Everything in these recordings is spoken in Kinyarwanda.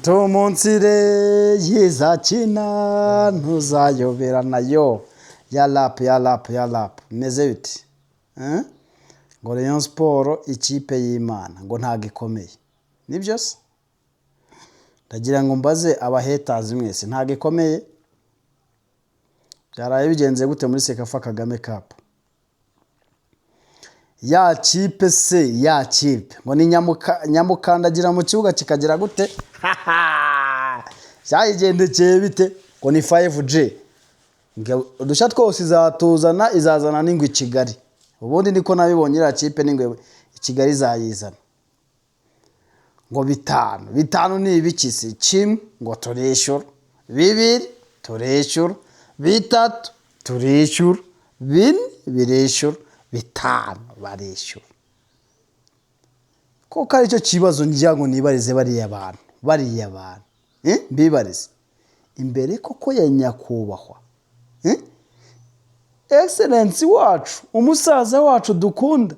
Tumunsire yizakina ntuzayobera nayo ya rap meze biti ngo Rayon Sport ikipe y'Imana ngo ntago ikomeye nibyo se ndagira ngo mbaze abahetazi mwese ntago ikomeye byaraye bigenze gute muri Sekafa Kagame Cup ya kipe se ya kipe ngo ni nyamukandagira mu kibuga kikagira gute cyayigendekeye bite ngo ni 5G udushya twose izazana n'ingwe Kigali ubundi niko nabibonye ira kipe n'ingwe Kigali izayizana ngo bitanu ni ibikisi kimwe ngo turishyura bibiri turishyura bitatu turishyura bine birishyura bitanu barishyura kuko ari cyo kibazo ngira ngo nibarize bariya abantu mbibarize imbere koko ya nyakubahwa excellence wacu umusaza wacu dukunda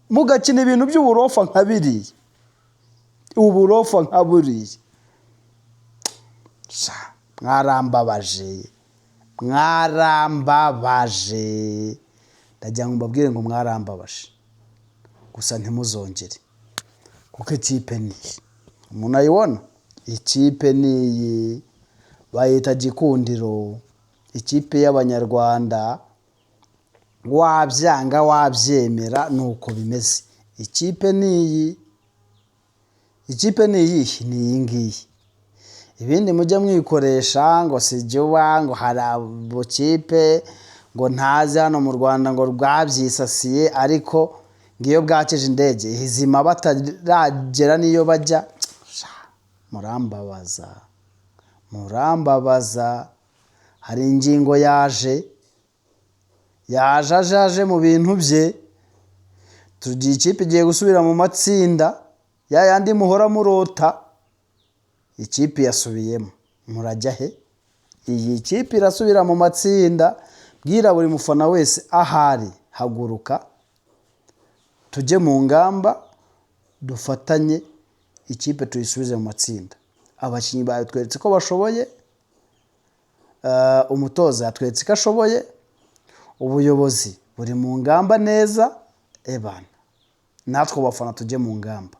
mugakina ibintu by'uburofa nka biriya uburofa nka buriya mwarambabaje ndagira ngo mbabwire ngo mwarambabaje gusa ntimuzongere kuko ikipe ni umuntu ayibona ikipe ni bayita Gikundiro ikipe y'Abanyarwanda wabyanga wabyemera nuko bimeze ikipe ni iyi ngiyi ibindi mujya mwikoresha ngo sijya ngo hari abukipe ngo ntazi hano mu Rwanda ngo rwabyisasiye ariko ngiyo bwakeje indege izima bataragera niyo bajya murambabaza hari ingingo yaje mu bintu bye tugiye ikipe igiye gusubira mu matsinda ya yandi muhora murota ikipe yasubiyemo murajya he iyi kipe irasubira mu matsinda bwira buri mufana wese ahari haguruka tujye mu ngamba dufatanye ikipe tuyisubize mu matsinda abakinnyi batweretse ko bashoboye umutoza yatweretse ko ashoboye ubuyobozi buri mu ngamba neza ebana natwe bafana tujye mu ngamba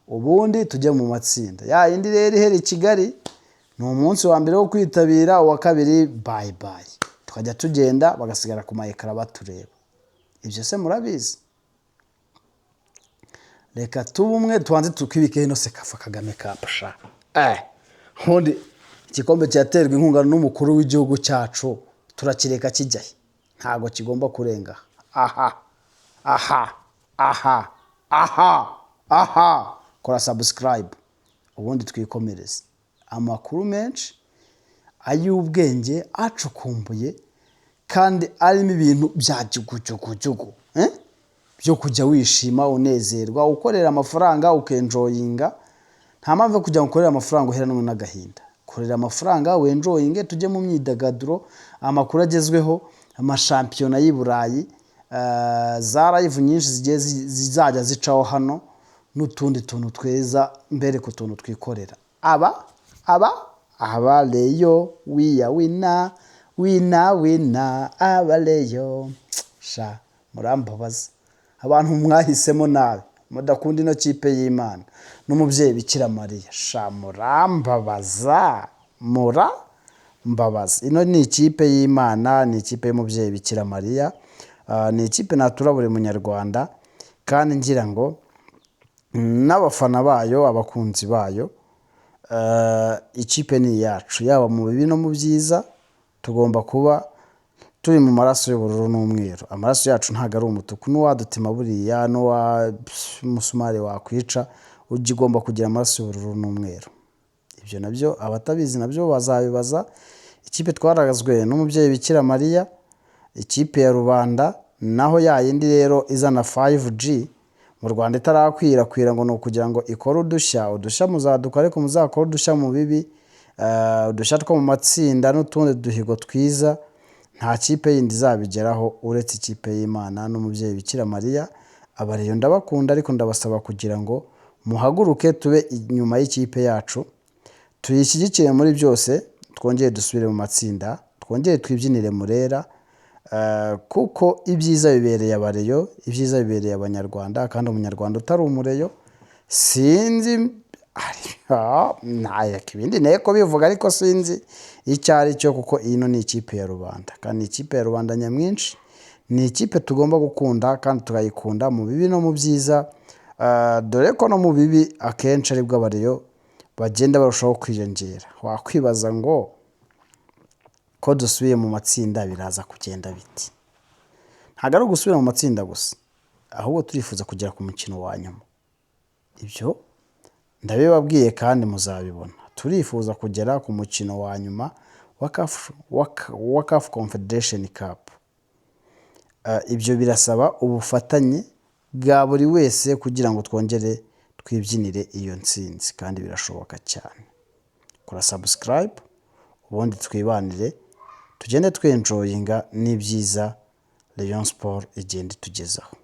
ubundi tujye mu matsinda ya yindi rero ihera i Kigali ni umunsi wa mbere wo kwitabira uwa kabiri bye tukajya tugenda bagasigara ku mayekara batureba ibyo se murabizi reka tubumwe tubanze tukibike hino Sekafa Kagame Cup sha hundi igikombe cyaterwa inkunga n'umukuru w'igihugu cyacu turakireka kijyahe ntago kigomba kurenga kora subscribe ubundi twikomereze amakuru menshi ay'ubwenge acukumbuye kandi arimo ibintu bya jugujugu byo kujya wishima unezerwa ukorera amafaranga ukenjoyinga nta mpamvu kujya gukorera amafaranga uheranwe n'agahinda korera amafaranga wenjoyinge tujye mu myidagaduro amakuru agezweho amashampiyona y'i Burayi za live nyinshi zigiye zizajya zicaho hano n'utundi tuntu tweza mbere ku tuntu twikorera aba Leyo wina aba Leyo sha murambabaza abantu mwahisemo nabi mudakunda ino kipe y'Imana n'umubyeyi Bikira Mariya sha murambabaza ino ni ikipe y'Imana ni ikipe y'umubyeyi Bikira Mariya ni ikipe natura buri munyarwanda kandi ngira ngo n'abafana bayo abakunzi bayo ikipe ni yacu yaba mu bibi no mu byiza tugomba kuba turi mu maraso y'ubururu n'umweru amaraso yacu ntago ari umutuku n'uwadutima buriya n'uwa musumari wakwica ugomba kugira amaraso y'ubururu n'umweru ibyo nabyo abatabizi nabyo bazabibaza ikipe twaragazwe n'umubyeyi Bikira Mariya ikipe ya rubanda naho yayindi rero izana 5G mu Rwanda itarakwirakwira ngo nukugira ngo ikore udushya muzaduka ariko muzakora udushya mu bibi udushya two mu matsinda n'utundi duhigo twiza nta kipe yindi izabigeraho uretse ikipe y'Imana n'umubyeyi Bikira Mariya abariyo ndabakunda ariko ndabasaba kugira ngo muhaguruke tube inyuma y'ikipe yacu, tuyishyigikire muri byose, twongere dusubire mu matsinda, twongere twibyinire Murera, kuko ibyiza bibereye abareyo, ibyiza bibereye abanyarwanda, kandi umunyarwanda utari umureyo sinzi ibindi nteko bivuga, ariko sinzi icyo ari cyo, kuko ino ni ikipe ya rubanda, kandi ikipe ya rubanda nyamwinshi, ni ikipe tugomba gukunda kandi tukayikunda mu bibi no mu byiza, dore ko no mu bibi akenshi aribwo abareyo bagenda barushaho kwiyongera. Wakwibaza ngo ko dusubiye mu matsinda biraza kugenda biti? Ntabwo ari ugusubira mu matsinda gusa, ahubwo turifuza kugera ku mukino wa nyuma. Ibyo ndabibabwiye kandi muzabibona, turifuza kugera ku mukino wa nyuma wa CAF Confederation Cup. Ibyo birasaba ubufatanye bwa buri wese kugira ngo twongere twibyinire iyo ntsinzi, kandi birashoboka cyane. Kora subscribe ubundi twibanire, tugende twenjoyinga n'ibyiza Rayon Sport igenda itugezaho.